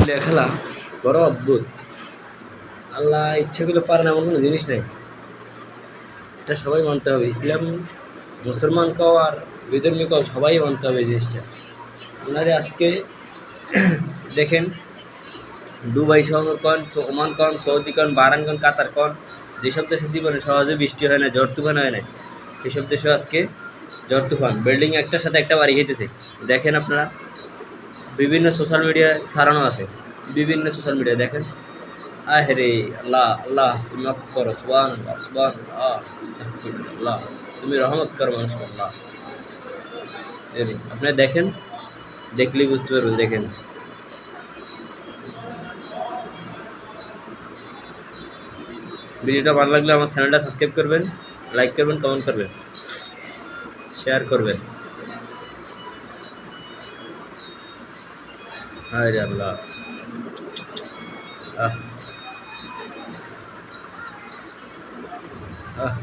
দুনিয়া খেলা বড় অদ্ভুত। আল্লাহ ইচ্ছে করলে পারেন এমন কোনো জিনিস নেই, এটা সবাই মানতে হবে। ইসলাম মুসলমান কও আর বিধর্মী কও, সবাই মানতে হবে এই জিনিসটা। আপনারে আজকে দেখেন, দুবাই শহর কন, ওমান কন, সৌদি কন, বাহরাইন কন, কাতার কন, যেসব দেশে জীবনে সহজে বৃষ্টি হয় না, ঝড় তুফান হয় না, সেসব দেশেও আজকে ঝড় তুফান, বিল্ডিং একটার সাথে একটা বাড়ি খেতেছে। দেখেন আপনারা, বিভিন্ন সোশ্যাল মিডিয়ায় ছাড়ানো আছে, বিভিন্ন সোশ্যাল মিডিয়ায় দেখেন। আরে আল্লাহ আল্লাহ, তুমি মাফ করো, সুবহানাল্লাহ সুবহানাল্লাহ, আস্তাগফিরুল্লাহ, তুমি রহমত করো মানুষকে আল্লাহ। আপনি দেখেন, দেখলেই বুঝতে পারবেন। দেখেন, ভিডিওটা ভালো লাগলে আমার চ্যানেলটা সাবস্ক্রাইব করবেন, লাইক করবেন, কমেন্ট করবেন, শেয়ার করবেন। আরে আল্লাহ, আহ আহ